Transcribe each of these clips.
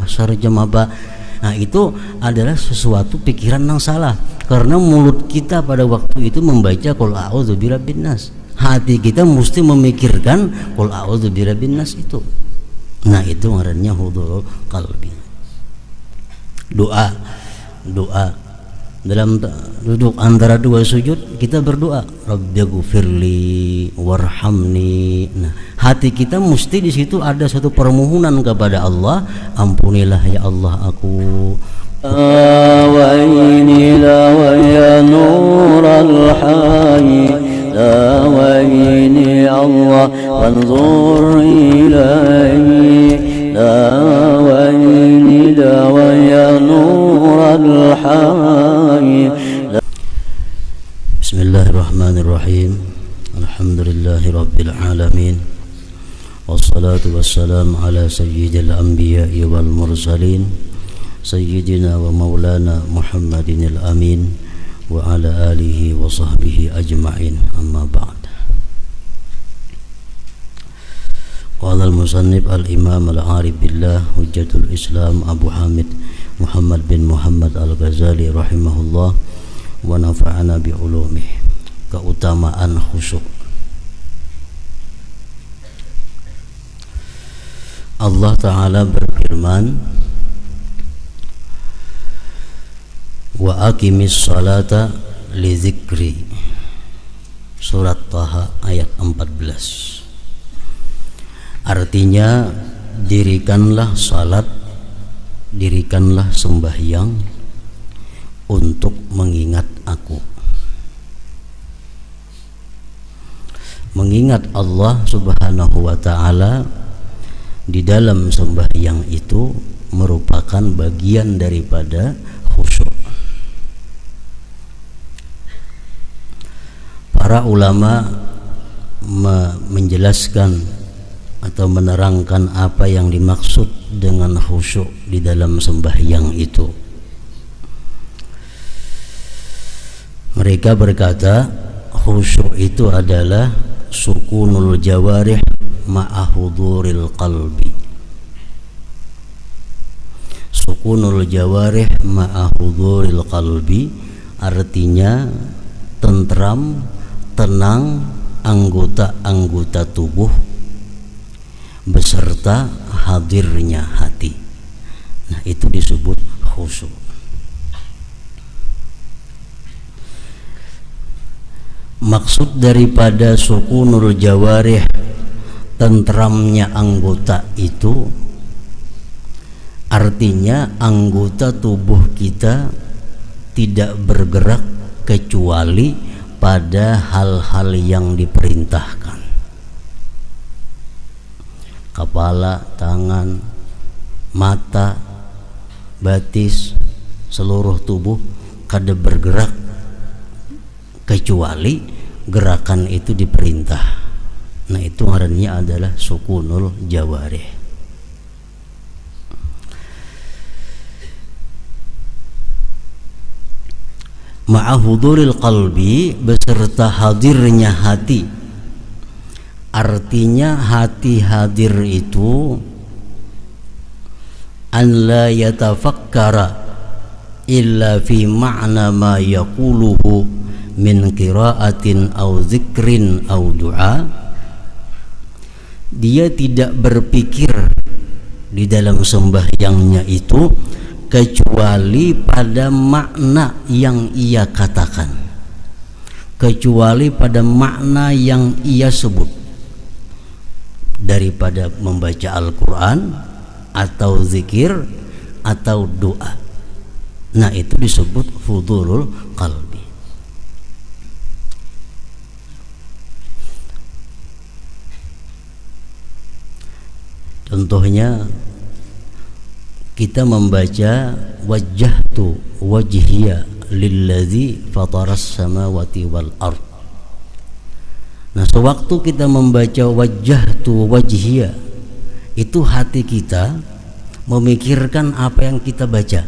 asar jam apa. Nah itu adalah sesuatu pikiran yang salah, karena mulut kita pada waktu itu membaca qul a'udzu birabbin nas, hati kita mesti memikirkan qul a'udzu birabbin nas itu. Nah itu ngarannya hudurul qalbi. Doa dalam duduk antara dua sujud kita berdoa rabbighfirli warhamni. Nah hati kita mesti di situ ada satu permohonan kepada Allah, ampunilah ya Allah aku. wa inila wa ya nural hayy la wa ini Allah wanzur ilayhi la wa inila wa ya nural hayy. Bismillahirrahmanirrahim. Alhamdulillahi rabbil alamin. Wassalatu wassalamu ala sayyidil anbiya'i wal mursalin sayyidina wa maulana Muhammadinil amin wa ala alihi wa sahbihi ajma'in, amma ba'd. Qala al-musannif al-imam al-arif billah hujjatul islam Abu Hamid Muhammad bin Muhammad al-Ghazali rahimahullah wa nafa'ana bi ulumih. Keutamaan khusyuk. Allah Ta'ala berfirman, wa aqimis salata li dzikri, surat Taha ayat 14. Artinya dirikanlah salat, dirikanlah sembahyang untuk mengingat aku. Mengingat Allah Subhanahu wa ta'ala di dalam sembahyang itu merupakan bagian daripada khusyuk. Para ulama menjelaskan atau menerangkan apa yang dimaksud dengan khusyuk di dalam sembahyang itu. Mereka berkata, khusyuk itu adalah sukunul jawarih ma'ahuduril qalbi. Sukunul jawarih ma'ahuduril qalbi artinya tentram, tenang anggota-anggota tubuh beserta hadirnya hati. Nah itu disebut khusyuk. Maksud daripada sukunul jawarih, tentramnya anggota itu artinya anggota tubuh kita tidak bergerak kecuali pada hal-hal yang diperintahkan. Kepala, tangan, mata, batis, seluruh tubuh kada bergerak kecuali gerakan itu diperintah. Nah itu ngarannya adalah sukunul jawarih. Ma'ahuduril qalbi, beserta hadirnya hati. Artinya hati hadir itu an la yatafakkara illa fi ma'na ma yaquluhu min qiraatin au zikrin au du'a. Dia tidak berpikir di dalam sembahyangnya itu kecuali pada makna yang ia katakan, kecuali pada makna yang ia sebut, daripada membaca Al-Quran atau zikir atau doa. Nah itu disebut hudurul qalbi. Contohnya kita membaca wajjahtu wajhiya lilladzi fataras samawati wal ard. Nah, sewaktu kita membaca wajjahtu wajhiya, itu hati kita memikirkan apa yang kita baca.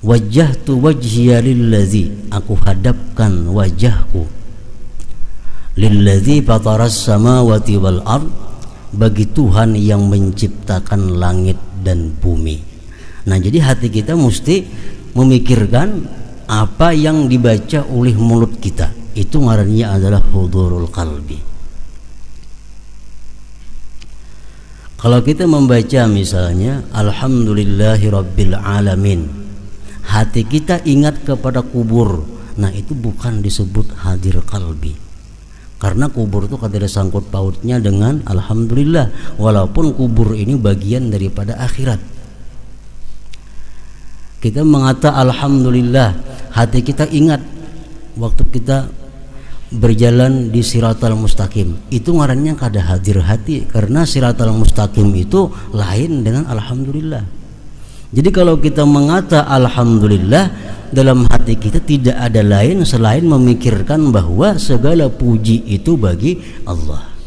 Wajjahtu wajhiya lilladzi, aku hadapkan wajahku, lilladzi fataras samawati wal ard, bagi Tuhan yang menciptakan langit dan bumi. Nah, jadi hati kita mesti memikirkan apa yang dibaca oleh mulut kita. Itu ngarannya adalah hudurul qalbi. Kalau kita membaca misalnya alhamdulillahi rabbil alamin, hati kita ingat kepada kubur. Nah, itu bukan disebut hadir qalbi. Karena kubur itu kada ada sangkut pautnya dengan alhamdulillah, walaupun kubur ini bagian daripada akhirat. Kita mengata alhamdulillah, hati kita ingat waktu kita berjalan di siratal mustaqim. Itu ngarannya kada hadir hati, karena siratal mustaqim itu lain dengan alhamdulillah. Jadi kalau kita mengata alhamdulillah, dalam hati kita tidak ada lain selain memikirkan bahwa segala puji itu bagi Allah.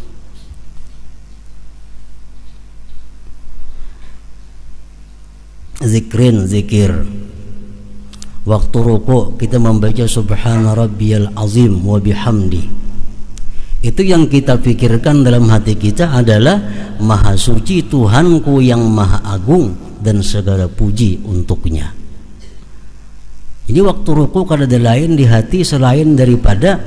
Zikir. Waktu rukuk kita membaca subhana rabbiyal azim wa bihamdi. Itu yang kita pikirkan dalam hati kita adalah maha suci Tuhanku yang maha agung dan segala puji untuknya. Jadi waktu ruku kada ada lain di hati selain daripada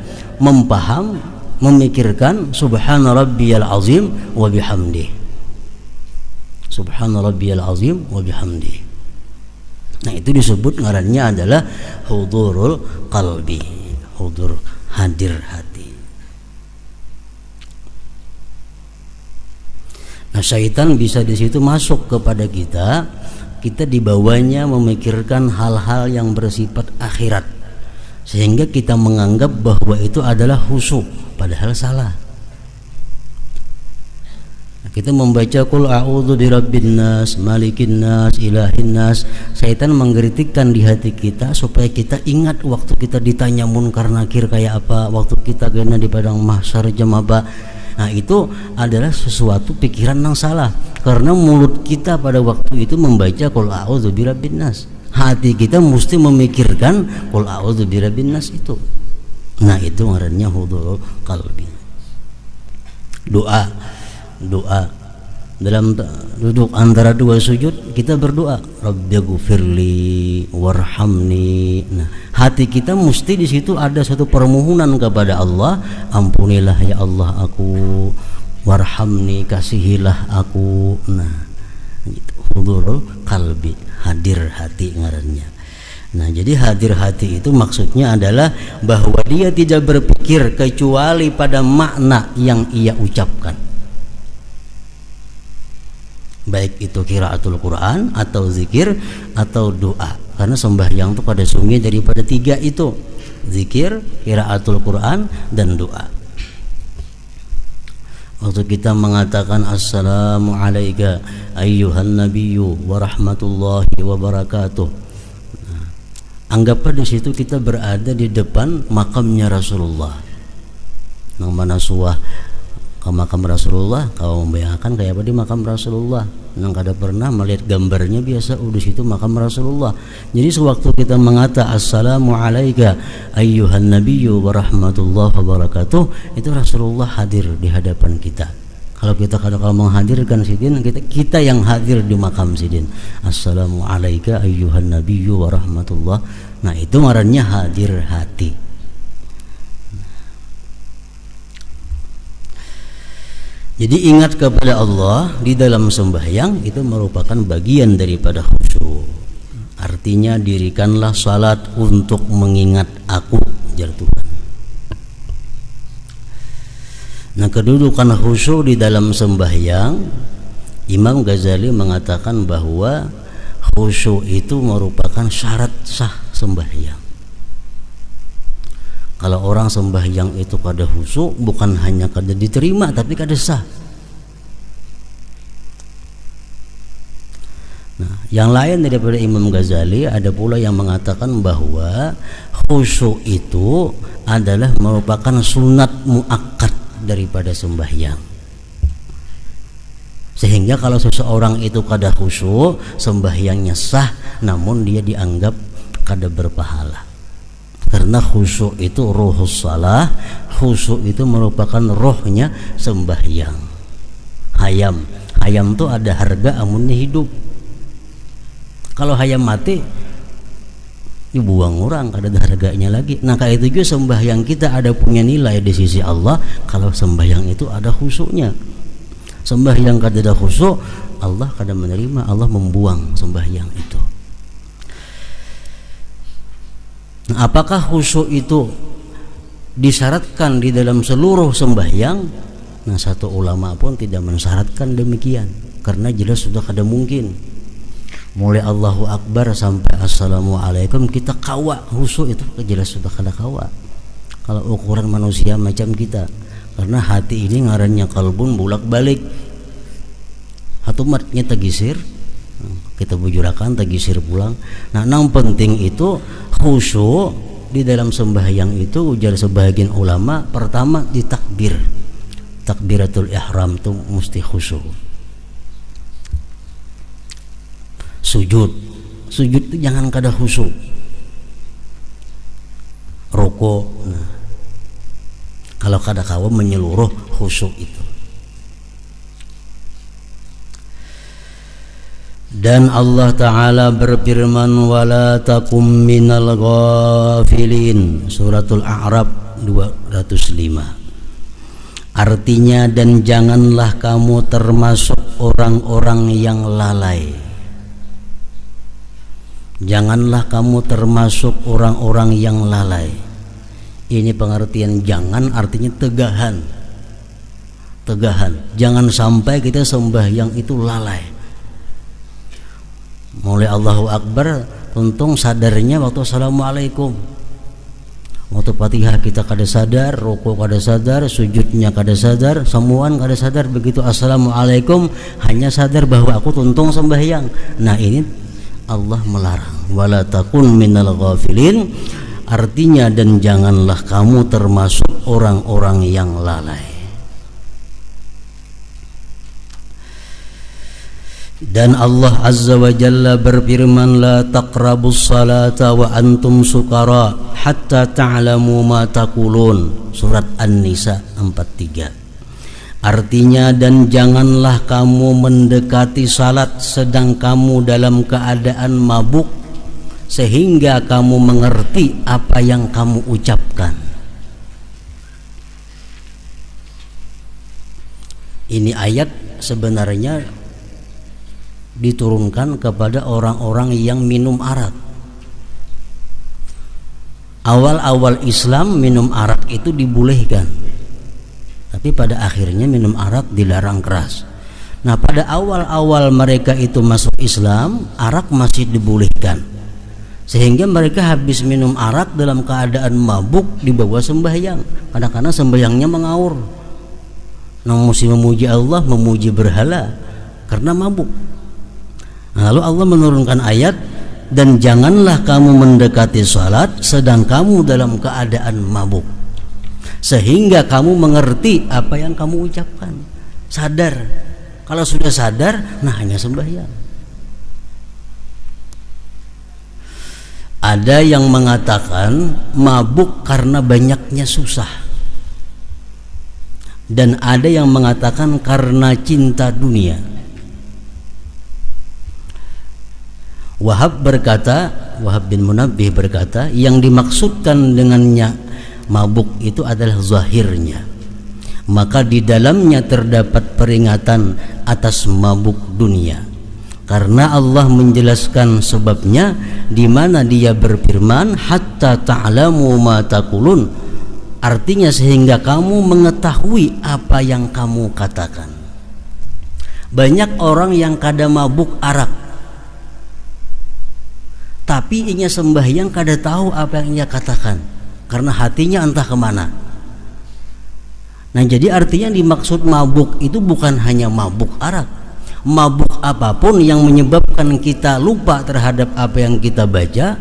memikirkan subhana rabbiyal azim wa bihamdi. Subhana rabbiyal azim wa bihamdi. Nah, itu disebut ngarannya adalah hudurul qalbi, hudur hadir hati. Nah, syaitan bisa di situ masuk kepada kita dibawanya memikirkan hal-hal yang bersifat akhirat, sehingga kita menganggap bahwa itu adalah khusyuk, padahal salah. Kita membaca qul a'udzu birabbin nas, malikin nas, ilahin nas. Syaitan mengkritikkan di hati kita supaya kita ingat waktu kita ditanya munkar nakir kayak apa, waktu kita kena di padang mahsyar jam apa. Nah, itu adalah sesuatu pikiran yang salah, karena mulut kita pada waktu itu membaca qul a'udzu birabbin nas. Hati kita mesti memikirkan qul a'udzu birabbin nas itu. Nah, itu ngarannya hudurul qalbi. Doa dalam duduk antara dua sujud kita berdoa rabbighfirli warhamni. Nah, hati kita mesti di situ ada satu permohonan kepada Allah, ampunilah ya Allah aku, warhamni kasihilah aku. Nah, gitu. Hudurul qalbi, hadir hati ngarannya. Nah, jadi hadir hati itu maksudnya adalah bahwa dia tidak berpikir kecuali pada makna yang ia ucapkan, baik itu qiraatul Quran atau zikir atau doa. Karena sembahyang itu pada sumber daripada tiga itu, zikir, qiraatul Quran, dan doa. Waktu kita mengatakan assalamu alayka ayyuhan nabiyyu wa rahmatullahi wa barakatuh, nah, anggaplah di situ kita berada di depan makamnya Rasulullah. Nang mana suah ke makam Rasulullah, kau membayangkan kayak apa di makam Rasulullah. Nang kada pernah melihat gambarnya, biasa di situ makam Rasulullah. Jadi sewaktu kita mengata assalamu alayka ayyuhan nabiyyu wa rahmatullahi wa barakatuh, itu Rasulullah hadir di hadapan kita. Kalau kita kalau menghadirkan sidin, kita yang hadir di makam sidin. Assalamu alayka ayyuhan nabiyyu wa rahmatullah. Nah, itu ngarannya hadir hati. Jadi ingat kepada Allah di dalam sembahyang itu merupakan bagian daripada khusyuk. Artinya dirikanlah salat untuk mengingat aku, jar Tuhan. Nah, kedudukan khusyuk di dalam sembahyang, Imam Ghazali mengatakan bahwa khusyuk itu merupakan syarat sah sembahyang. Kalau orang sembahyang itu kada khusyuk, bukan hanya kada diterima tapi kada sah. Nah, yang lain daripada Imam Ghazali ada pula yang mengatakan bahwa khusyuk itu adalah merupakan sunat muakkad daripada sembahyang. Sehingga kalau seseorang itu kada khusyuk, sembahyangnya sah namun dia dianggap kada berpahala. Karena khusyuk itu ruhus salah, khusyuk itu merupakan rohnya sembahyang. hayam. Hayam tuh ada harga amunnya hidup. Kalau hayam mati dibuang orang, kada ada harganya lagi. Nah kayak itu juga sembahyang kita ada punya nilai di sisi Allah kalau sembahyang itu ada khusyuknya. Sembahyang kada ada khusyuk, Allah kada menerima, Allah membuang sembahyang itu. Nah, apakah khusyuk itu disyaratkan di dalam seluruh sembahyang? Nah satu ulama pun tidak mensyaratkan demikian, karena jelas sudah kada mungkin. Mulai Allahu Akbar sampai Assalamualaikum kita kawa khusyuk itu jelas sudah kada kawa kalau ukuran manusia macam kita, karena hati ini ngarannya kalbun bolak balik, hatumatnya tegisir, kita bujurakan tegisir pulang. Nah yang penting itu khusyuk di dalam sembahyang itu ujar sebagian ulama, pertama di takbir, takbiratul ihram itu mesti khusyuk. Sujud itu jangan kada khusyuk. Rukuk, nah, kalau kada kawa menyeluruh khusyuk itu. Dan Allah Ta'ala berfirman, wala takum minal ghafilin, suratul A'raf 205. Artinya, dan janganlah kamu termasuk orang-orang yang lalai. Janganlah kamu termasuk orang-orang yang lalai. Ini pengertian jangan artinya tegahan. Tegahan. Jangan sampai kita sembahyang itu lalai. Mulai Allahu Akbar, untung sadarnya waktu Assalamualaikum. Waktu Fatihah kita kada sadar, rukuk kada sadar, sujudnya kada sadar, semuaan kada sadar. Begitu Assalamualaikum hanya sadar bahwa aku tuntung sembahyang. Nah ini Allah melarang, wala takun minal ghafilin, artinya dan janganlah kamu termasuk orang-orang yang lalai. Dan Allah Azza wa Jalla berfirman, la taqrabus salata wa antum sukara hatta ta'lamu ma taqulun, surat An-Nisa 43. Artinya, dan janganlah kamu mendekati salat sedang kamu dalam keadaan mabuk sehingga kamu mengerti apa yang kamu ucapkan. Ini ayat sebenarnya diturunkan kepada orang-orang yang minum arak. Awal-awal Islam minum arak itu dibolehkan, tapi pada akhirnya minum arak dilarang keras. Nah pada awal-awal mereka itu masuk Islam, arak masih dibolehkan, sehingga mereka habis minum arak dalam keadaan mabuk dibawa sembahyang. Kadang-kadang sembahyangnya mengaur, nah mesti memuji Allah, memuji berhala karena mabuk. Nah, lalu Allah menurunkan ayat, dan janganlah kamu mendekati salat sedang kamu dalam keadaan mabuk sehingga kamu mengerti apa yang kamu ucapkan. Sadar. Kalau sudah sadar, nah hanya sembahyang. Ada yang mengatakan mabuk karena banyaknya susah, dan ada yang mengatakan karena cinta dunia. Wahab bin Munabbih berkata, yang dimaksudkan dengannya mabuk itu adalah zahirnya, maka di dalamnya terdapat peringatan atas mabuk dunia, karena Allah menjelaskan sebabnya di mana Dia berfirman hatta ta'lamu ma taqulun, artinya sehingga kamu mengetahui apa yang kamu katakan. Banyak orang yang kada mabuk arak, tapi ia sembahyang kada tahu apa yang ia katakan karena hatinya entah kemana. Nah jadi artinya dimaksud mabuk itu bukan hanya mabuk arak, mabuk apapun yang menyebabkan kita lupa terhadap apa yang kita baca,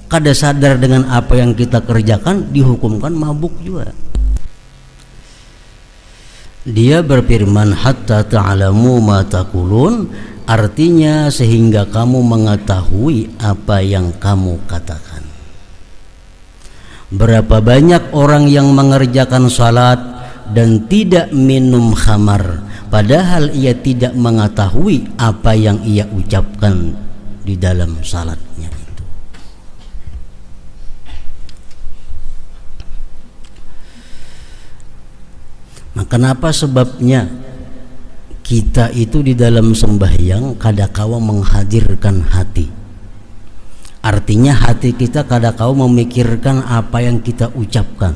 kada sadar dengan apa yang kita kerjakan, dihukumkan mabuk juga. Dia berfirman hatta ta'lamu ma taqulun, artinya sehingga kamu mengetahui apa yang kamu katakan. Berapa banyak orang yang mengerjakan salat dan tidak minum khamar, padahal ia tidak mengetahui apa yang ia ucapkan di dalam salatnya itu. Nah, kenapa sebabnya kita itu di dalam sembahyang kadangkala menghadirkan hati? Artinya hati kita kadangkala memikirkan apa yang kita ucapkan.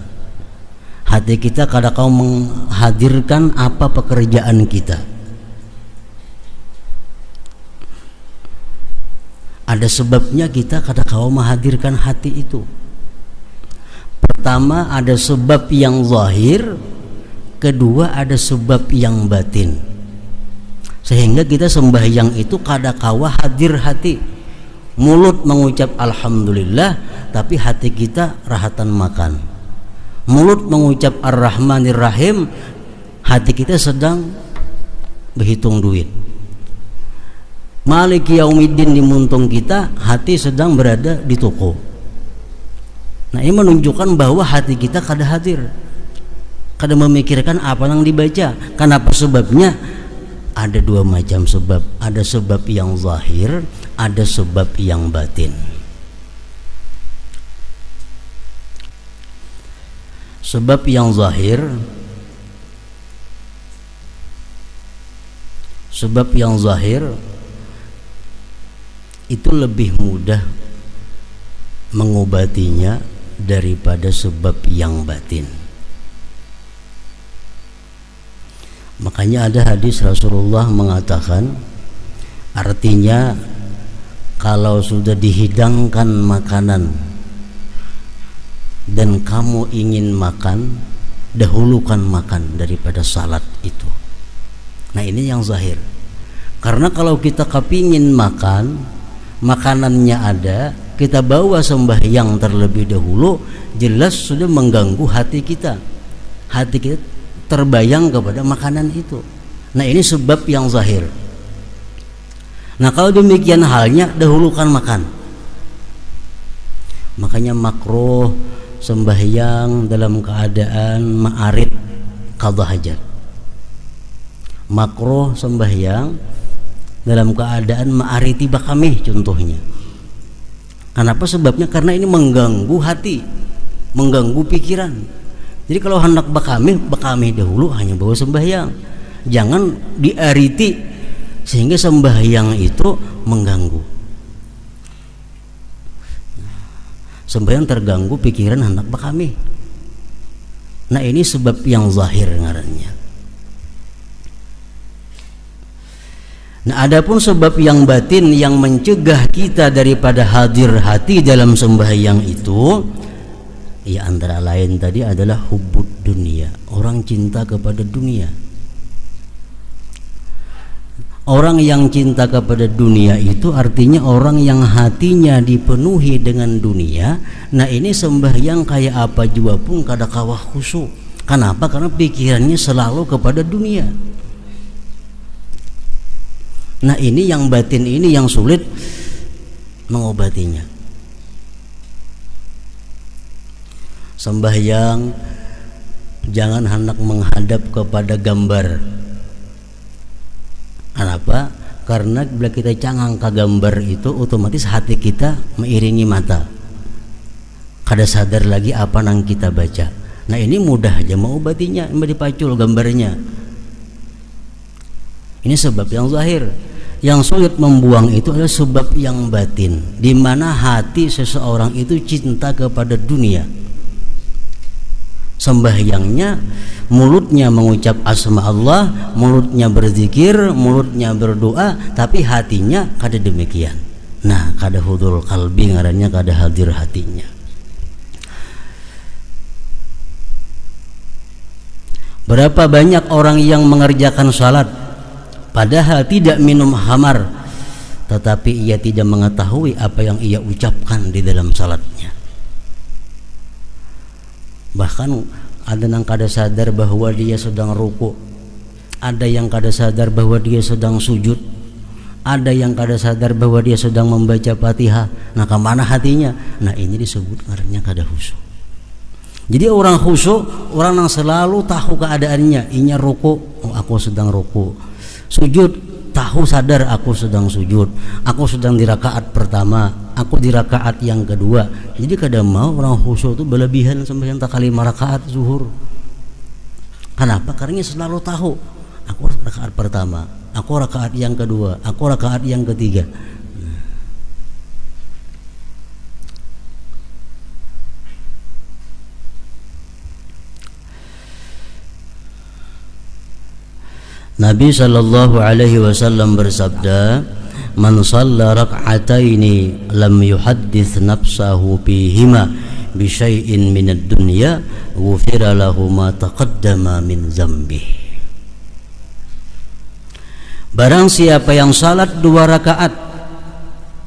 Hati kita kadangkala menghadirkan apa pekerjaan kita. Ada sebabnya kita kadangkala menghadirkan hati itu. Pertama, ada sebab yang zahir. Kedua, ada sebab yang batin. Sehingga kita sembahyang itu kadangkala hadir hati. Mulut mengucap alhamdulillah, tapi hati kita rahatan makan. Mulut mengucap ar-rahmanir rahim, hati kita sedang berhitung duit. Maliki yaumiddin di muntung kita, hati sedang berada di toko. Nah, ini menunjukkan bahwa hati kita kada hadir, kada memikirkan apa yang dibaca. Kenapa sebabnya? Ada dua macam sebab. Ada sebab yang zahir, ada sebab yang batin. Sebab yang zahir, sebab yang zahir itu lebih mudah mengobatinya daripada sebab yang batin. Makanya ada hadis Rasulullah mengatakan, artinya kalau sudah dihidangkan makanan dan kamu ingin makan, dahulukan makan daripada salat itu. Nah, ini yang zahir. Karena kalau kita kepingin makan, makanannya ada, kita bawa sembahyang terlebih dahulu, jelas sudah mengganggu hati kita. Hati kita terbayang kepada makanan itu. Nah, ini sebab yang zahir. Nah, kalau demikian halnya, dahulukan makan. Makanya makruh sembahyang dalam keadaan ma'arid qadha hajat. Makruh sembahyang dalam keadaan ma'ariti bakamih contohnya. Kenapa sebabnya? Karena ini mengganggu hati, mengganggu pikiran. Jadi kalau hendak bakamih dahulu, hanya bawa sembahyang. Jangan diariti sehingga sembahyang itu mengganggu. Sembahyang terganggu pikiran hendak bakamih. Nah, ini sebab yang zahir ngarannya. Nah, adapun sebab yang batin yang mencegah kita daripada hadir hati dalam sembahyang itu, ya antara lain tadi adalah hubbud dunia, orang cinta kepada dunia. Orang yang cinta kepada dunia itu artinya orang yang hatinya dipenuhi dengan dunia. Nah, ini sembahyang kayak apa juga pun kada kawah khusyuk. Kenapa? Karena pikirannya selalu kepada dunia. Nah, ini yang batin, ini yang sulit mengobatinya. Sembahyang jangan hendak menghadap kepada gambar. Kenapa? Karena bila kita cangang ke gambar itu, otomatis hati kita mengiringi mata, kada sadar lagi apa yang kita baca. Nah, ini mudah aja mengobatinya, dipacul gambarnya. Ini sebab yang zahir. Yang sulit membuang itu adalah sebab yang batin, di mana hati seseorang itu cinta kepada dunia. Sembahyangnya, mulutnya mengucap asma Allah, mulutnya berzikir, mulutnya berdoa, tapi hatinya kada demikian. Nah, kada hudul qalbi ngarannya, kada hadir hatinya. Berapa banyak orang yang mengerjakan salat padahal tidak minum khamar, tetapi ia tidak mengetahui apa yang ia ucapkan di dalam salatnya. Bahkan ada yang kada sadar bahwa dia sedang ruku, ada yang kada sadar bahwa dia sedang sujud, ada yang kada sadar bahwa dia sedang membaca Fatihah. Nah, kemana hatinya? Nah, ini disebut ngarannya kada khusyuk. Jadi orang khusyuk, orang yang selalu tahu keadaannya. Inya ruku, oh, aku sedang ruku. Sujud, tahu sadar aku sedang sujud. Aku sedang di rakaat pertama, aku di rakaat yang kedua. Jadi kadang mau orang khusyuk itu berlebihan sampai yang tak kali 5 rakaat zuhur. Kenapa? Karena selalu tahu aku rakaat pertama, aku rakaat yang kedua, aku rakaat yang ketiga. Nabi sallallahu alaihi wasallam bersabda, "Man shalla rak'ataini lam yuhaddits nafsahu bihima bi syai'in minad dunya, ghufira lahu ma taqaddama min dzambih." Barang siapa yang salat 2 rakaat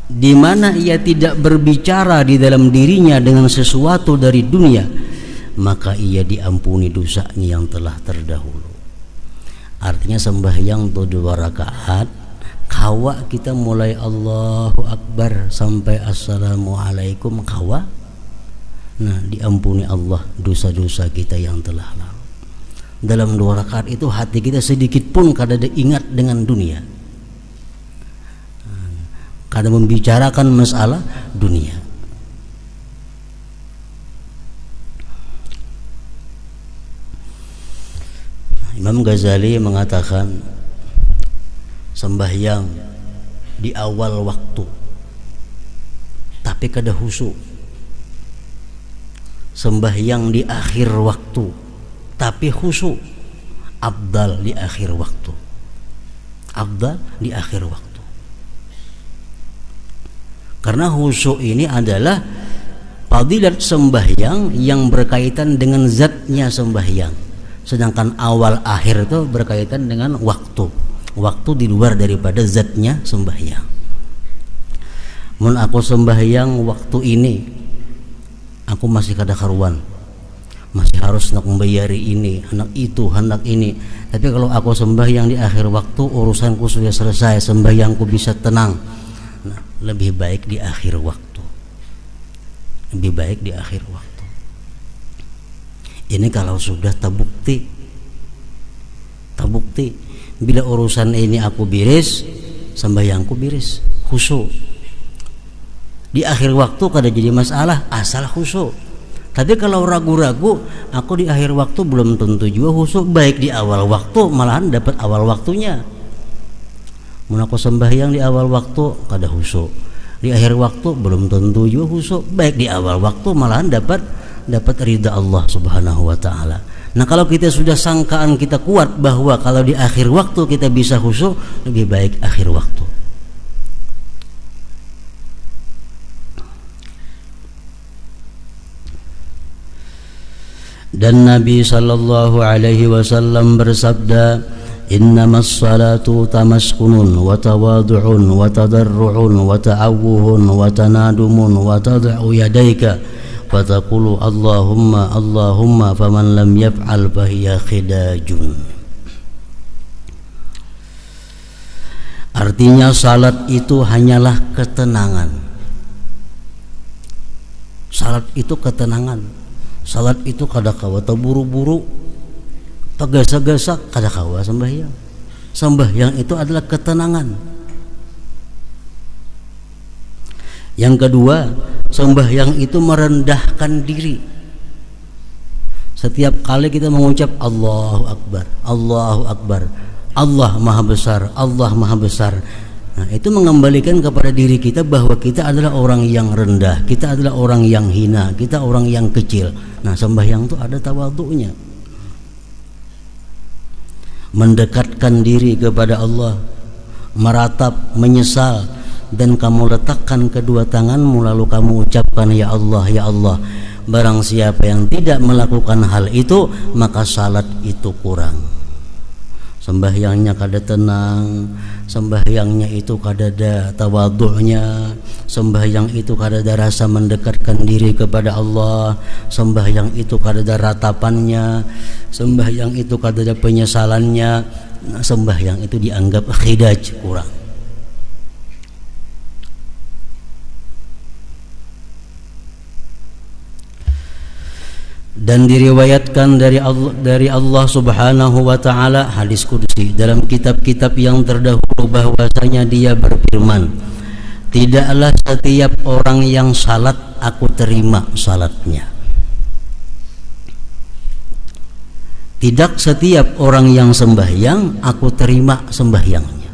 di mana ia tidak berbicara di dalam dirinya dengan sesuatu dari dunia, maka ia diampuni dosanya yang telah terdahulu. Artinya sembahyang 2 rakaat, kawa kita mulai Allahu Akbar sampai Assalamualaikum kawa, nah diampuni Allah dosa-dosa kita yang telah lalu. Dalam 2 rakaat itu hati kita sedikit pun kada ada ingat dengan dunia, kada membicarakan masalah dunia. Imam Ghazali mengatakan sembahyang di awal waktu tapi kada khusyuk, sembahyang di akhir waktu tapi khusyuk, afdal di akhir waktu, afdal di akhir waktu. Karena khusyuk ini adalah fadilat sembahyang yang berkaitan dengan zatnya sembahyang. Sedangkan awal akhir itu berkaitan dengan waktu di luar daripada zatnya sembahyang. Mun aku sembahyang waktu ini aku masih kada karuan, masih harus nak membayari ini, anak itu, anak ini. Tapi kalau aku sembahyang di akhir waktu, urusanku sudah selesai, sembahyangku bisa tenang. Nah, lebih baik di akhir waktu, lebih baik di akhir waktu. Ini kalau sudah terbukti bila urusan ini aku biris, sembahyangku biris, khusyuk. Di akhir waktu kada jadi masalah asal khusyuk. Tapi kalau ragu-ragu, aku di akhir waktu belum tentu juga khusyuk. Baik di awal waktu malahan dapat awal waktunya. Mun aku sembahyang di awal waktu kada khusyuk, di akhir waktu belum tentu juga khusyuk. Baik di awal waktu malahan dapat ridha Allah Subhanahu wa taala. Nah, kalau kita sudah sangkaan kita kuat bahwa kalau di akhir waktu kita bisa khusyuk, lebih baik akhir waktu. Dan Nabi sallallahu alaihi wasallam bersabda, "Innamas salatu tamaskunun wa tawadu'un wa tadarru'un wa ta'awuhun wa tanadumun wa tad'u yadayka fataqulu Allahumma Allahumma faman lam yaf'al fahiya khidajun." Artinya salat itu hanyalah ketenangan. Salat itu ketenangan. Salat itu kada kawa terburu-buru, tegasa-gasa kada kawa sembahyang. Sembahyang itu adalah ketenangan. Yang kedua, sembahyang itu merendahkan diri. Setiap kali kita mengucap Allahu Akbar, Allahu Akbar, Allah Maha Besar, Allah Maha Besar, nah, itu mengembalikan kepada diri kita bahwa kita adalah orang yang rendah, kita adalah orang yang hina, kita orang yang kecil. Nah, sembahyang itu ada tawadhu'nya, mendekatkan diri kepada Allah, meratap, menyesal, dan kamu letakkan kedua tanganmu lalu kamu ucapkan ya Allah, ya Allah. Barang siapa yang tidak melakukan hal itu, maka salat itu kurang. Sembahyangnya kada tenang, sembahyangnya itu kada ada tawadhu'nya, sembahyang itu kada ada rasa mendekatkan diri kepada Allah, sembahyang itu kada ada ratapannya, sembahyang itu kada ada penyesalannya. Nah, sembahyang itu dianggap khidaj, kurang. Dan diriwayatkan dari Allah Subhanahu wa taala hadis qudsi dalam kitab-kitab yang terdahulu bahwasanya dia berfirman, tidaklah setiap orang yang salat aku terima salatnya. Tidak setiap orang yang sembahyang aku terima sembahyangnya.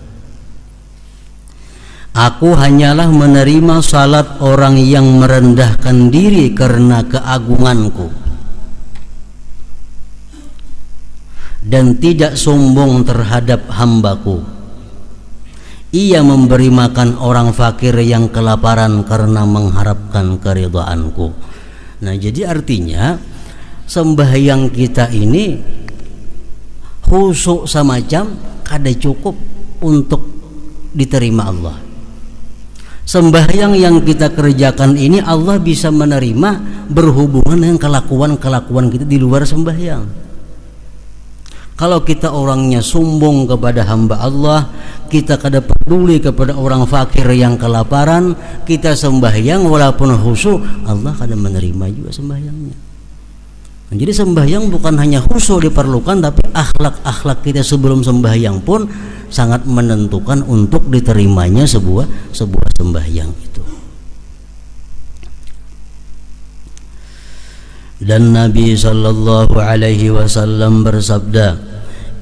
Aku hanyalah menerima salat orang yang merendahkan diri karena keagunganku dan tidak sombong terhadap hambaku. Ia memberi makan orang fakir yang kelaparan karena mengharapkan keridhaanku. Nah, jadi artinya sembahyang kita ini khusyuk semacam kada cukup untuk diterima Allah. Sembahyang yang kita kerjakan ini Allah bisa menerima berhubungan dengan kelakuan-kelakuan kita di luar sembahyang. Kalau kita orangnya sombong kepada hamba Allah, kita kada peduli kepada orang fakir yang kelaparan, kita sembahyang walaupun khusyuk, Allah kada menerima juga sembahyangnya. Nah, jadi sembahyang bukan hanya khusyuk diperlukan, tapi akhlak-akhlak kita sebelum sembahyang pun sangat menentukan untuk diterimanya sebuah sembahyang itu. Dan Nabi sallallahu alaihi wasallam bersabda,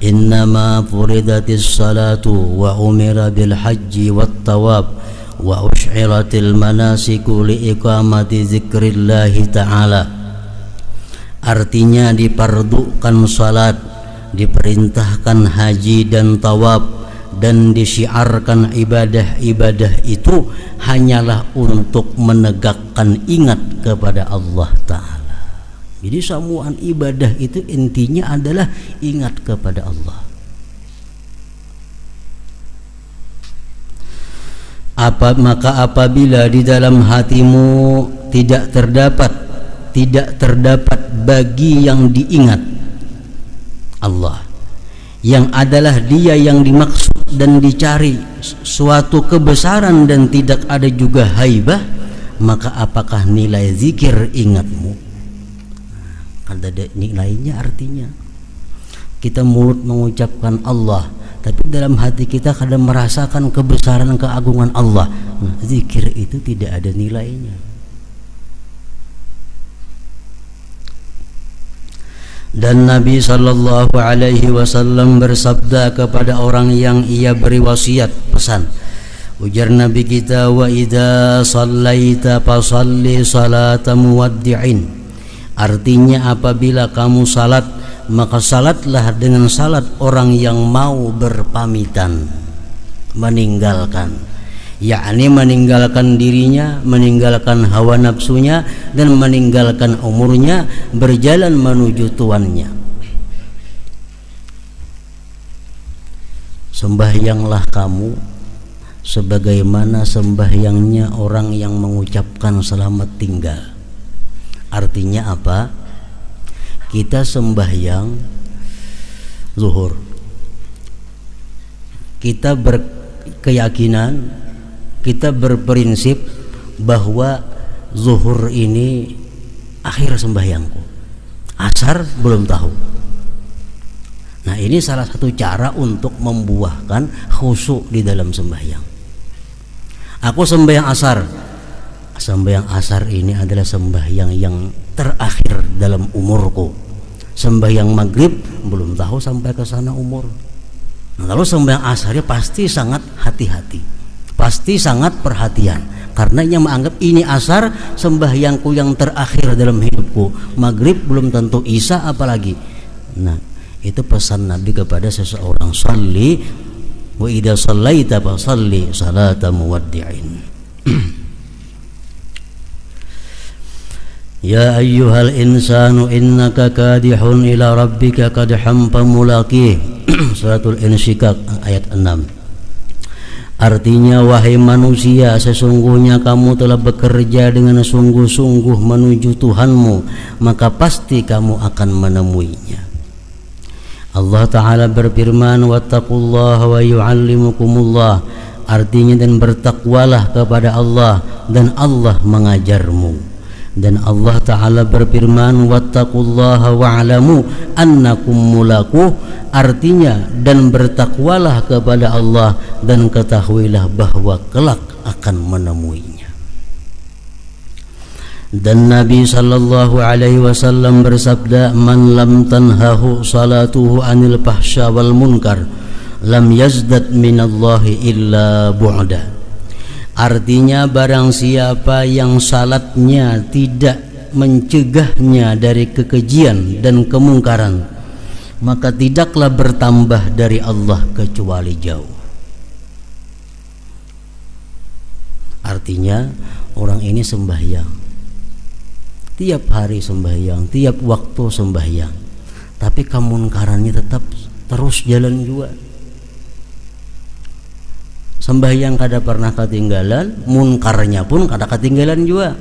innama furidatis salatu wa umira bil haji wat tawab wa ushiratil manasiku li iqamati zikrillahi ta'ala. Artinya dipardukan salat, diperintahkan haji dan tawab, dan disyiarkan ibadah-ibadah itu hanyalah untuk menegakkan ingat kepada Allah Ta'ala. Jadi semua ibadah itu intinya adalah ingat kepada Allah. Maka apabila di dalam hatimu tidak terdapat bagi yang diingat Allah, yang adalah Dia yang dimaksud dan dicari suatu kebesaran dan tidak ada juga haibah, maka apakah nilai zikir ingatmu? Ada nilainya. Artinya kita mulut mengucapkan Allah, tapi dalam hati kita kadang merasakan kebesaran keagungan Allah. Nah, zikir itu tidak ada nilainya. Dan Nabi sallallahu alaihi wasallam bersabda kepada orang yang ia beri wasiat, pesan, ujar Nabi kita, wa idza shallaita fasalli salata muwaddi'in. Artinya apabila kamu salat, maka salatlah dengan salat orang yang mau berpamitan, meninggalkan, yakni meninggalkan dirinya, meninggalkan hawa nafsunya, dan meninggalkan umurnya, berjalan menuju tuannya. Sembahyanglah kamu sebagaimana sembahyangnya orang yang mengucapkan selamat tinggal. Artinya apa? Kita sembahyang zuhur, kita berkeyakinan, kita berprinsip bahwa zuhur ini akhir sembahyangku, asar belum tahu. Nah, ini salah satu cara untuk membuahkan khusyuk di dalam sembahyang. Aku sembahyang asar. Sembahyang asar ini adalah sembahyang yang terakhir dalam umurku. Sembahyang maghrib belum tahu sampai ke sana umur. Nah, kalau sembahyang asarnya pasti sangat hati-hati, pasti sangat perhatian, karena ia menganggap ini asar sembahyangku yang terakhir dalam hidupku. Maghrib belum tentu, isya apalagi. Nah, itu pesan Nabi kepada seseorang, shalli wa idza shallaita fa shalli salata muwaddi'in. Ya ayyuhal insanu innaka kadihun ila rabbika kadham famulaqih. Suratul Insyikak ayat 6. Artinya, wahai manusia, sesungguhnya kamu telah bekerja dengan sungguh-sungguh menuju Tuhanmu, maka pasti kamu akan menemuinya. Allah Ta'ala berfirman, wattaqullaha wa yu'allimukumullah. Artinya, dan bertakwalah kepada Allah dan Allah mengajarmu. Dan Allah Ta'ala berfirman, wattaqullaha wa'lamu annakum mulaquh, artinya dan bertakwalah kepada Allah dan ketahuilah bahwa kelak akan menemuinya. Dan Nabi sallallahu alaihi wasallam bersabda, man lam tanhahu salatuhu anil fahsya wal munkar lam yazdad minallahi illa bu'da. Artinya barang siapa yang salatnya tidak mencegahnya dari kekejian dan kemungkaran, maka tidaklah bertambah dari Allah kecuali jauh. Artinya orang ini sembahyang, tiap hari sembahyang, tiap waktu sembahyang, tapi kemungkarannya tetap terus jalan juga. Sembahyang kada pernah ketinggalan, munkarnya pun kada ketinggalan juga.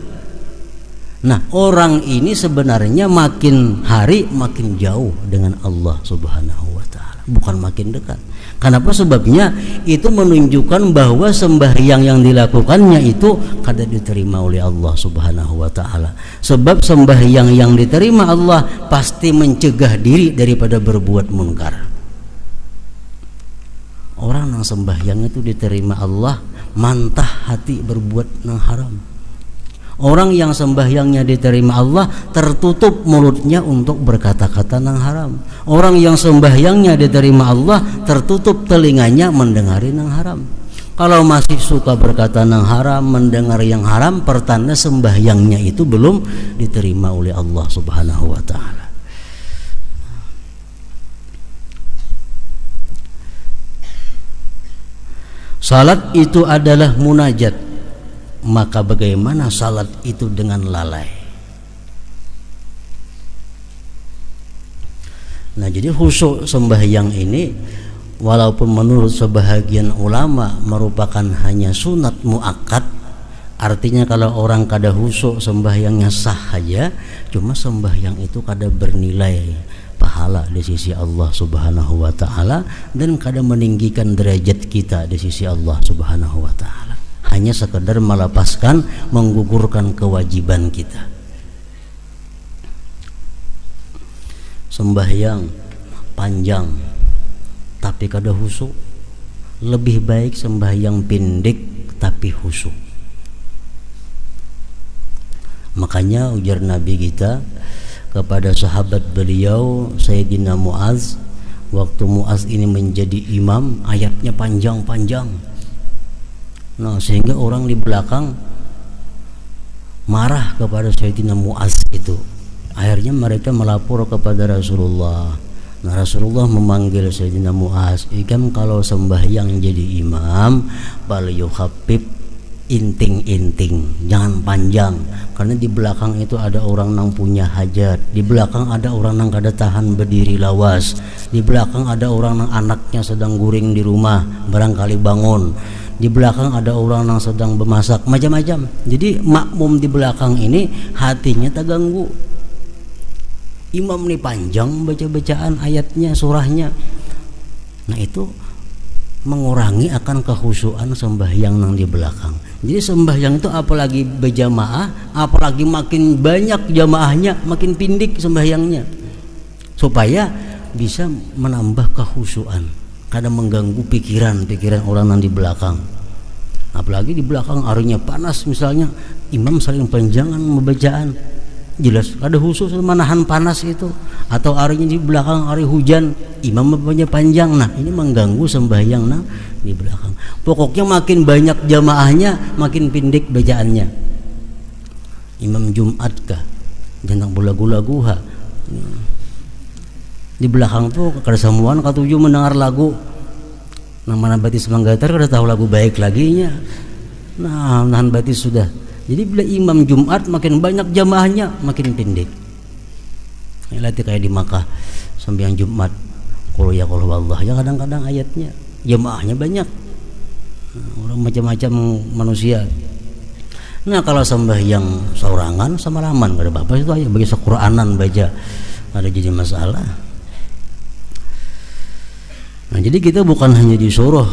Nah, orang ini sebenarnya makin hari makin jauh dengan Allah Subhanahu wa Ta'ala, bukan makin dekat. Kenapa? Sebabnya itu menunjukkan bahwa sembahyang yang dilakukannya itu kada diterima oleh Allah Subhanahu wa Ta'ala. Sebab sembahyang yang diterima Allah pasti mencegah diri daripada berbuat munkar. Orang yang sembahyang itu diterima Allah, mantah hati berbuat yang haram. Orang yang sembahyangnya diterima Allah, tertutup mulutnya untuk berkata-kata yang haram. Orang yang sembahyangnya diterima Allah, tertutup telinganya mendengari yang haram. Kalau masih suka berkata yang haram, mendengar yang haram, pertanda sembahyangnya itu belum diterima oleh Allah Subhanahu wa Ta'ala. Salat itu adalah munajat, maka bagaimana salat itu dengan lalai? Nah, jadi khusyuk sembahyang ini walaupun menurut sebahagian ulama merupakan hanya sunat muakkad, artinya kalau orang kada khusyuk sembahyangnya sah saja, cuma sembahyang itu kada bernilai pahala di sisi Allah Subhanahu wa Ta'ala dan kadang meninggikan derajat kita di sisi Allah Subhanahu wa Ta'ala. Hanya sekedar melepaskan, menggugurkan kewajiban kita. Sembahyang panjang tapi kada khusyuk, lebih baik sembahyang pendek tapi khusyuk. Makanya ujar Nabi kita kepada sahabat beliau Sayyidina Muaz, waktu Muaz ini menjadi imam, ayatnya panjang-panjang. Nah, sehingga orang di belakang marah kepada Sayyidina Muaz itu. Akhirnya mereka melapor kepada Rasulullah. Nah, Rasulullah memanggil Sayyidina Muaz, "Ikam kalau sembahyang jadi imam, bal yuhabbib, inting-inting, jangan panjang, karena di belakang itu ada orang yang punya hajat, di belakang ada orang yang kada tahan berdiri lawas, di belakang ada orang yang anaknya sedang guring di rumah barangkali bangun, di belakang ada orang yang sedang bermasak, macam-macam. Jadi makmum di belakang ini hatinya terganggu. Imam ini panjang baca-bacaan ayatnya, surahnya. Nah, itu mengurangi akan kekhusyuan sembahyang yang di belakang. Jadi sembahyang itu apalagi berjamaah, apalagi makin banyak jamaahnya, makin pindik sembahyangnya, supaya bisa menambah kekhusyuan, kadang mengganggu pikiran orang yang di belakang. Apalagi di belakang harinya panas, misalnya imam saling panjangan membacaan, jelas ada khusus menahan panas itu, atau harinya di belakang hari hujan, imam mempunyai panjang. Nah, ini mengganggu sembahyang nah di belakang. Pokoknya makin banyak jamaahnya, makin pendek bacaannya. Imam Jumat kah, jangan bulagu-lagu ha. Di belakang tuh kada semuaan katuju mendengar lagu. Namanya batis manggatar kada tahu lagu baik laginya. Nah, nahan batis sudah. Jadi bila imam Jumat makin banyak jamaahnya, makin pendek. Ini latih kayak di Makkah sembahyang Jumat, qul ya qul wallah, ya kadang-kadang ayatnya jamaahnya banyak. Orang macam-macam manusia. Nah, kalau sembahyang saurangan sama raman kada apa-apa itu aja, bagi Qur'anan baca ada jadi masalah. Nah, jadi kita bukan hanya disuruh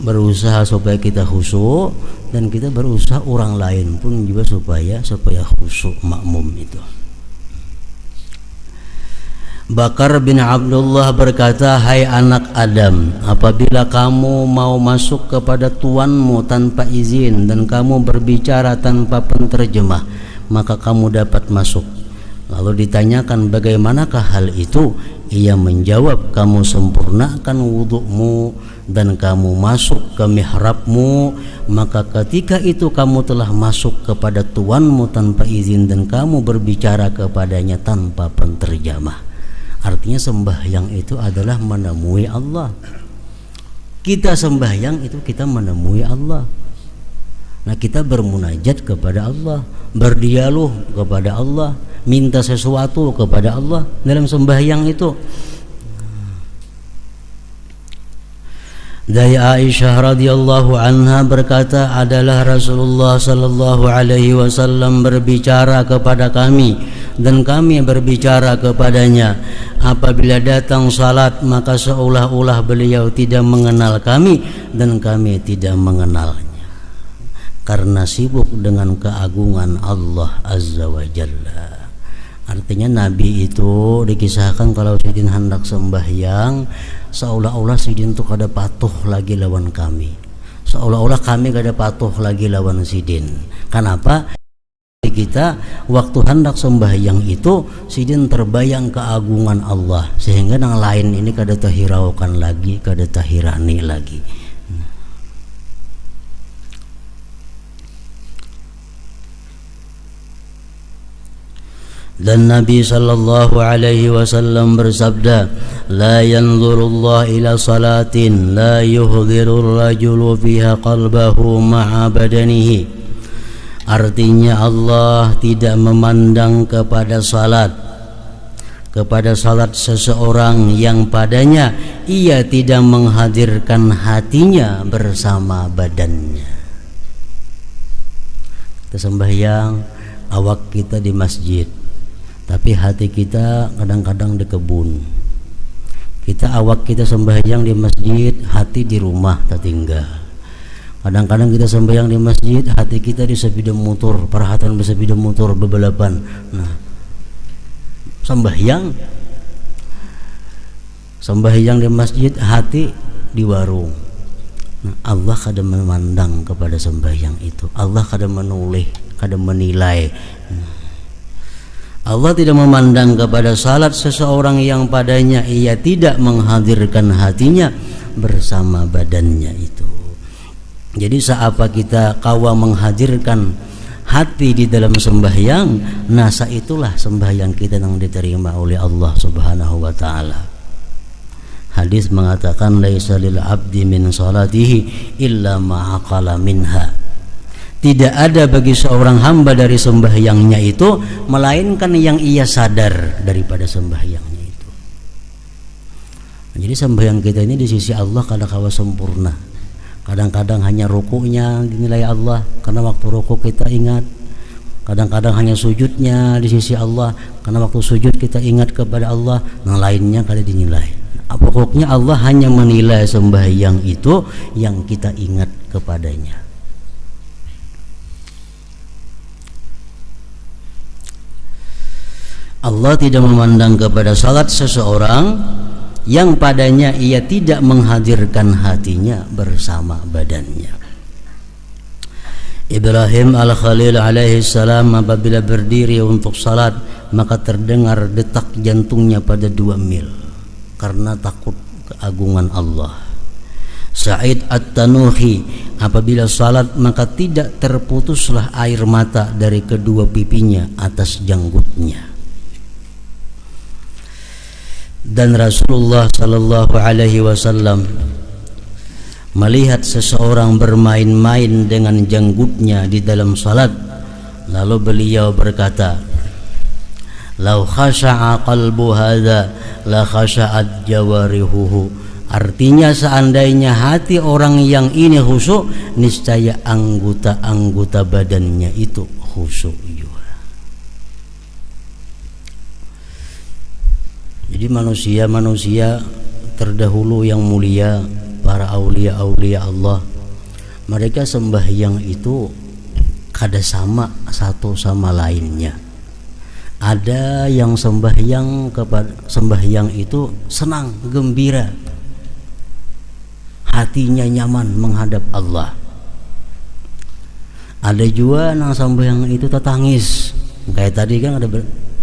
berusaha supaya kita khusyuk, dan kita berusaha orang lain pun juga supaya khusyuk makmum itu. Bakar bin Abdullah berkata, hai anak Adam, apabila kamu mau masuk kepada tuanmu tanpa izin dan kamu berbicara tanpa penterjemah, maka kamu dapat masuk. Lalu ditanyakan bagaimanakah hal itu? Ia menjawab, kamu sempurnakan wudukmu dan kamu masuk ke mihrabmu, maka ketika itu kamu telah masuk kepada tuanmu tanpa izin dan kamu berbicara kepadanya tanpa penterjemah. Artinya sembahyang itu adalah menemui Allah. Kita sembahyang itu kita menemui Allah. Nah, kita bermunajat kepada Allah, berdialog kepada Allah, minta sesuatu kepada Allah dalam sembahyang itu. Dari Aisyah radhiyallahu anha berkata, adalah Rasulullah sallallahu alaihi wasallam berbicara kepada kami dan kami berbicara kepadanya. Apabila datang salat, maka seolah-olah beliau tidak mengenal kami dan kami tidak mengenalnya, karena sibuk dengan keagungan Allah azza wa jalla. Artinya Nabi itu dikisahkan kalau Sidin hendak sembahyang, seolah-olah Sidin itu kada patuh lagi lawan kami, seolah-olah kami kada patuh lagi lawan Sidin. Kenapa? Kita waktu hendak sembahyang itu Sidin terbayang keagungan Allah, sehingga yang lain ini kada tahiraukan lagi, kada tahirani lagi. Dan Nabi sallallahu alaihi wasallam bersabda, la yanzurullah ila salatin la yuhdirur rajulu fiha qalbahu ma'a badanihi. Artinya Allah tidak memandang kepada salat seseorang yang padanya ia tidak menghadirkan hatinya bersama badannya. Kita sembahyang, awak kita di masjid, tapi hati kita kadang-kadang di kebun. Kita awak kita sembahyang di masjid, hati di rumah tertinggal. Kadang-kadang kita sembahyang di masjid, hati kita di sepeda motor, perhatian di sepeda motor bebalapan. Nah, sembahyang di masjid, hati di warung. Nah, Allah kada memandang kepada sembahyang itu. Allah kada menoleh, kada menilai. Allah tidak memandang kepada salat seseorang yang padanya ia tidak menghadirkan hatinya bersama badannya itu. Jadi seapa kita kawa menghadirkan hati di dalam sembahyang, nasa itulah sembahyang kita yang diterima oleh Allah Subhanahu wa taala. Hadis mengatakan, laisa lil abdi min salatihi illa ma aqala minha. Tidak ada bagi seorang hamba dari sembahyangnya itu melainkan yang ia sadar daripada sembahyangnya itu. Jadi sembahyang kita ini di sisi Allah kadang-kadang sempurna. Kadang-kadang hanya rukuknya dinilai Allah karena waktu rukuk kita ingat. Kadang-kadang hanya sujudnya di sisi Allah karena waktu sujud kita ingat kepada Allah. Yang lainnya kada dinilai. Pokoknya Allah hanya menilai sembahyang itu yang kita ingat kepadanya. Allah tidak memandang kepada salat seseorang yang padanya ia tidak menghadirkan hatinya bersama badannya. Ibrahim al-Khalil alaihi salam apabila berdiri untuk salat, maka terdengar detak jantungnya pada 2 mil karena takut keagungan Allah. Sa'id at-Tanuhi apabila salat maka tidak terputuslah air mata dari kedua pipinya atas janggutnya. Dan Rasulullah sallallahu alaihi wasallam melihat seseorang bermain-main dengan janggutnya di dalam salat, lalu beliau berkata, "Lau khasha'a qalbu hadza la khasha'at jawarihuhu." Artinya seandainya hati orang yang ini khusyuk, niscaya anggota-anggota badannya itu khusyuk juga. Jadi manusia terdahulu yang mulia para aulia-aulia Allah, mereka sembahyang itu kada sama satu sama lainnya. Ada yang sembahyang itu senang, gembira, hatinya nyaman menghadap Allah. Ada juga yang sembahyang itu tertangis, kayak tadi kan ada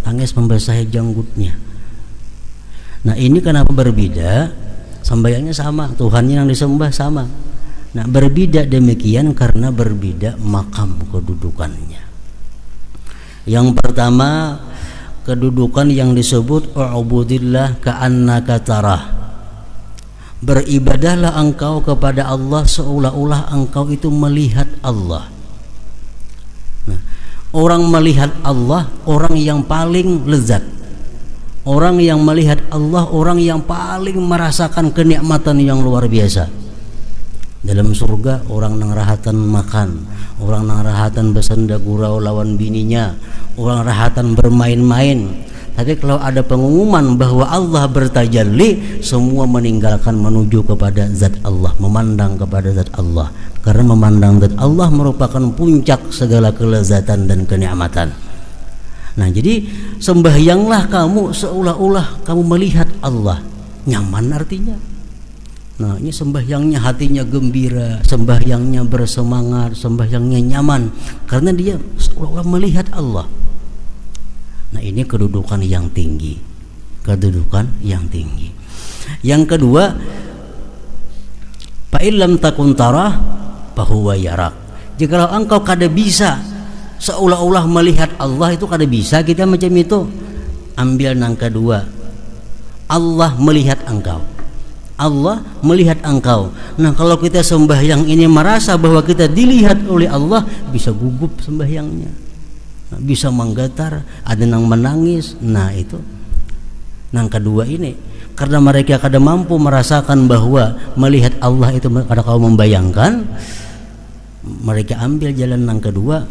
tangis membasahi janggutnya. Nah ini kenapa berbeda? Sembahyangnya sama, Tuhannya yang disembah sama. Nah berbeda demikian karena berbeda makam kedudukannya. Yang pertama, kedudukan yang disebut u'budillah ka'annaka tarah. Beribadahlah engkau kepada Allah seolah-olah engkau itu melihat Allah. Nah, orang melihat Allah, orang yang paling lezat. Orang yang melihat Allah, orang yang paling merasakan kenikmatan yang luar biasa. Dalam surga orang nang rahatan makan, orang nang rahatan bersenda gurau lawan bininya, orang rahatan bermain-main. Tapi kalau ada pengumuman bahwa Allah bertajalli, semua meninggalkan menuju kepada zat Allah, memandang kepada zat Allah. Karena memandang zat Allah merupakan puncak segala kelezatan dan kenikmatan. Nah jadi sembahyanglah kamu seolah-olah kamu melihat Allah. Nyaman artinya. Nah ini sembahyangnya hatinya gembira, sembahyangnya bersemangat, sembahyangnya nyaman, karena dia seolah-olah melihat Allah. Nah ini kedudukan yang tinggi, kedudukan yang tinggi. Yang kedua, fa illam takun tarah fahuwa yarak. Jikalau engkau kada bisa seolah-olah melihat Allah, itu kada bisa kita macam itu. Ambil yang kedua, Allah melihat engkau. Allah melihat engkau. Nah kalau kita sembahyang ini merasa bahwa kita dilihat oleh Allah, bisa gugup sembahyangnya, nah, bisa menggetar, ada yang menangis. Nah itu yang kedua ini, karena mereka kada mampu merasakan bahwa melihat Allah itu, kada kau membayangkan, mereka ambil jalan yang kedua,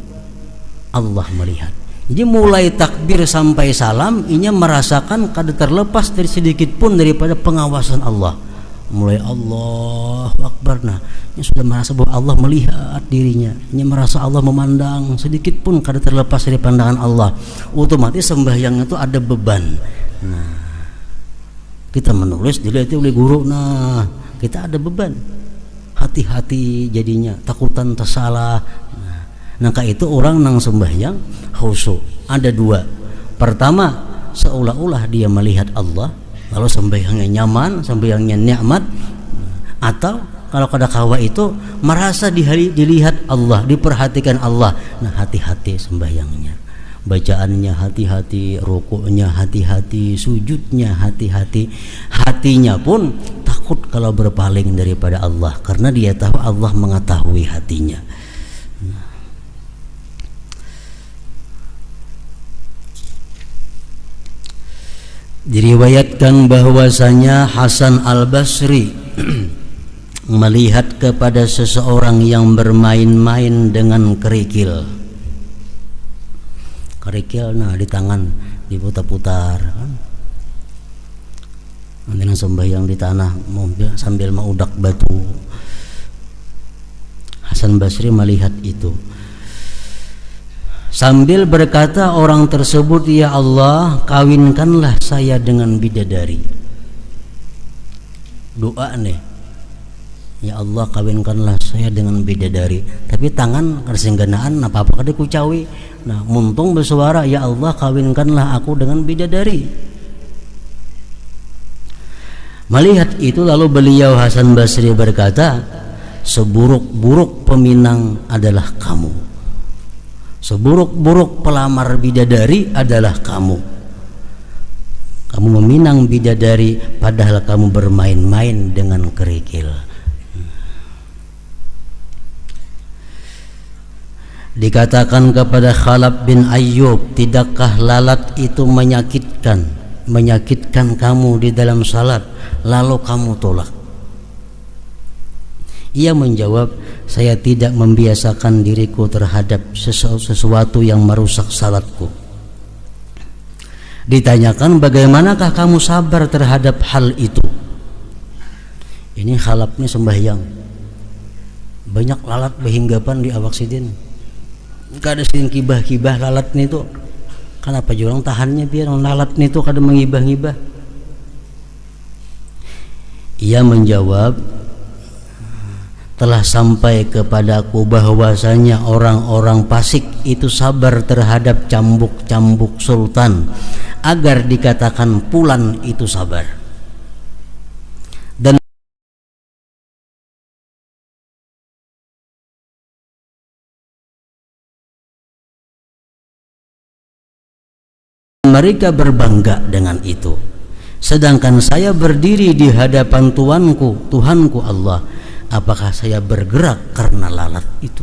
Allah melihat. Jadi mulai takbir sampai salam ini merasakan kada terlepas dari sedikit pun daripada pengawasan Allah. Mulai Allahu Akbar, nah ini sudah merasa bahwa Allah melihat dirinya, ini merasa Allah memandang, sedikit pun kada terlepas dari pandangan Allah. Otomatis sembahyang itu ada beban. Nah kita menulis dilihat oleh guru, nah kita ada beban, hati-hati jadinya, takutan tersalah. Nah itu orang nang sembahyang khusyuk ada dua. Pertama, seolah-olah dia melihat Allah, lalu sembahyangnya nyaman, sembahyangnya nikmat. Atau kalau kada kawa itu merasa dilihat Allah, diperhatikan Allah. Nah hati-hati sembahyangnya, bacaannya hati-hati, rukuknya hati-hati, sujudnya hati-hati. Hatinya pun takut kalau berpaling daripada Allah, karena dia tahu Allah mengetahui hatinya. Diriwayatkan bahwasanya Hasan Al-Basri melihat kepada seseorang yang bermain-main dengan kerikil. Kerikil nah di tangan diputar-putar kan. Nanti sembahyang di tanah sambil mengudak batu. Hasan Basri melihat itu. Sambil berkata orang tersebut, ya Allah, kawinkanlah saya dengan bidadari. Doa nih, ya Allah kawinkanlah saya dengan bidadari. Tapi tangan kersengganaan apa-apa kada kucawi. Nah muntung bersuara, ya Allah kawinkanlah aku dengan bidadari. Melihat itu lalu beliau Hasan Basri berkata, seburuk-buruk peminang adalah kamu, seburuk-buruk pelamar bidadari adalah kamu. Kamu meminang bidadari padahal kamu bermain-main dengan kerikil. Dikatakan kepada Khalaf bin Ayyub, tidakkah lalat itu menyakitkan kamu di dalam salat, lalu kamu tolak? Ia menjawab, saya tidak membiasakan diriku terhadap sesuatu yang merusak salatku. Ditanyakan, bagaimanakah kamu sabar terhadap hal itu? Ini khalapnya sembahyang. Banyak lalat behinggapan di awak sidin. Kada sidin kibah-kibah lalat nih tuh. Kenapa jurang tahannya biar lalat nih tuh kada mengibah-ngibah. Ia menjawab, telah sampai kepadaku bahwasanya orang-orang fasik itu sabar terhadap cambuk-cambuk sultan agar dikatakan pulan itu sabar. Dan mereka berbangga dengan itu. Sedangkan saya berdiri di hadapan Tuhanku Allah. Apakah saya bergerak karena lalat itu?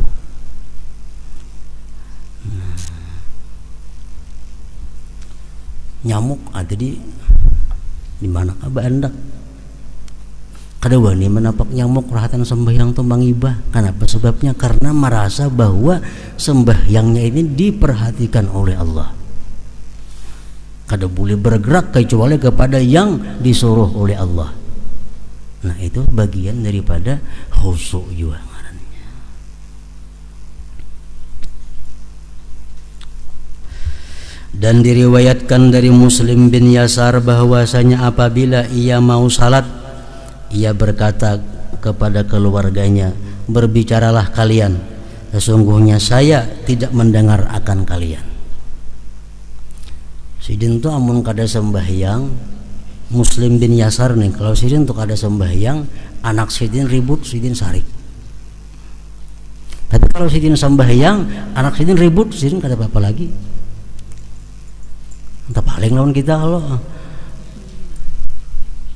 Nyamuk ada di mana Aba Anda? Kada wani menapak nyamuk rahatan sembahyang tuh mangibah. Kenapa sebabnya? Karena merasa bahwa sembahyangnya ini diperhatikan oleh Allah. Kada boleh bergerak kecuali kepada yang disuruh oleh Allah. Nah itu bagian daripada khusyuk juga. Dan diriwayatkan dari Muslim bin Yasar bahwasanya apabila ia mau salat, ia berkata kepada keluarganya, berbicaralah kalian, sesungguhnya saya tidak mendengar akan kalian. Sidin tu amun kada sembahyang, Muslim bin Yasar nih, kalau sidin tuh kada sembahyang, anak sidin ribut, sidin sarik. Tapi kalau sidin sembahyang, anak sidin ribut, sidin kada apa-apa lagi. Entah paling lawan kita kalau.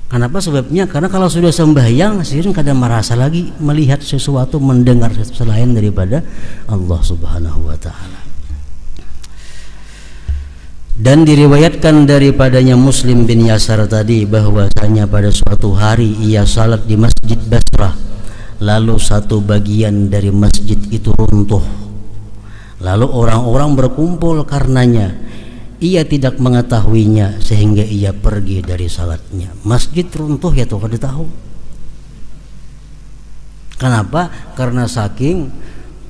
Kenapa sebabnya? Karena kalau sudah sembahyang, sidin kada merasa lagi melihat sesuatu, mendengar selain daripada Allah Subhanahu wa taala. Dan diriwayatkan daripadanya Muslim bin Yasar tadi bahwasanya pada suatu hari ia salat di Masjid Basrah, lalu satu bagian dari masjid itu runtuh, lalu orang-orang berkumpul karenanya. Ia tidak mengetahuinya sehingga ia pergi dari salatnya. Masjid runtuh ya tuh kada tahu. Kenapa? Karena saking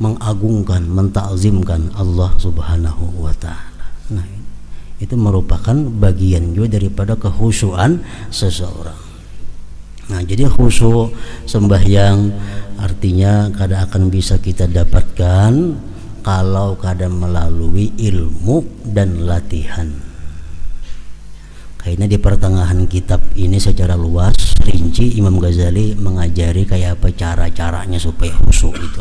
mengagungkan, mentakzimkan Allah Subhanahu wa taala. Nah, itu merupakan bagian juga daripada kehusuan seseorang. Nah, jadi khusyuk sembahyang artinya kada akan bisa kita dapatkan kalau kada melalui ilmu dan latihan. Kayaknya di pertengahan kitab ini secara luas rinci Imam Ghazali mengajari kayak apa cara-caranya supaya khusyuk itu.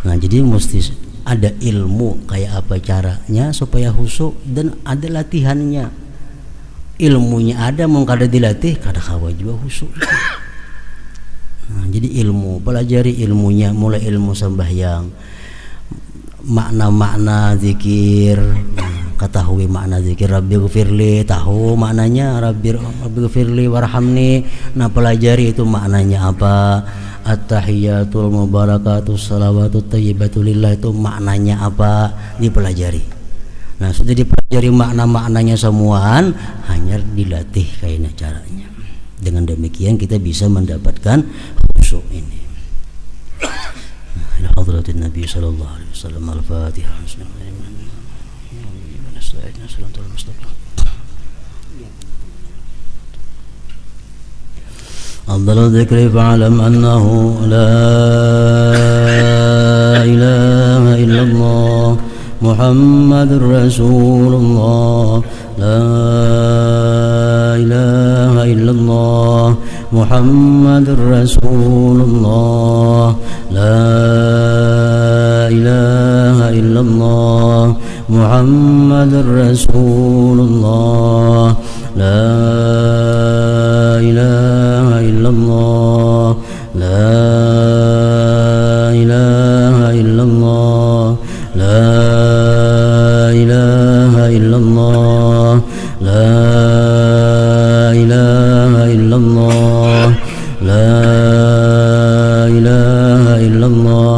Nah, jadi mesti ada ilmu kayak apa caranya supaya khusyuk dan ada latihannya. Ilmunya ada, mau kada dilatih kada kawa juga khusyuk itu. Nah, jadi ilmu, pelajari ilmunya, mulai ilmu sembahyang, makna-makna zikir, ketahui makna zikir Rabbighfirli, tahu maknanya Rabbighfirli warhamni. Nah, pelajari itu maknanya apa. At-tahiyatul mubarakatus salawatut thayyibatu lillah itu maknanya apa, dipelajari. Nah, sudah dipelajari makna-maknanya semuaan, hanya dilatih kayaknya caranya. Dengan demikian kita bisa mendapatkan khusyuk ini. Ila hadratin Nabi sallallahu alaihi wasallam. Al-Fatihah. Bismillahirrahmanirrahim. أفضل الذكر فاعلم أنه لا إله إلا الله محمد رسول الله لا إله إلا الله محمد رسول الله لا إله إلا الله محمد رسول الله لا إله إلا الله لا إله إلا الله لا إله إلا الله لا إله إلا الله لا إله إلا الله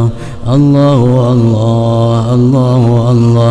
الله الله الله الله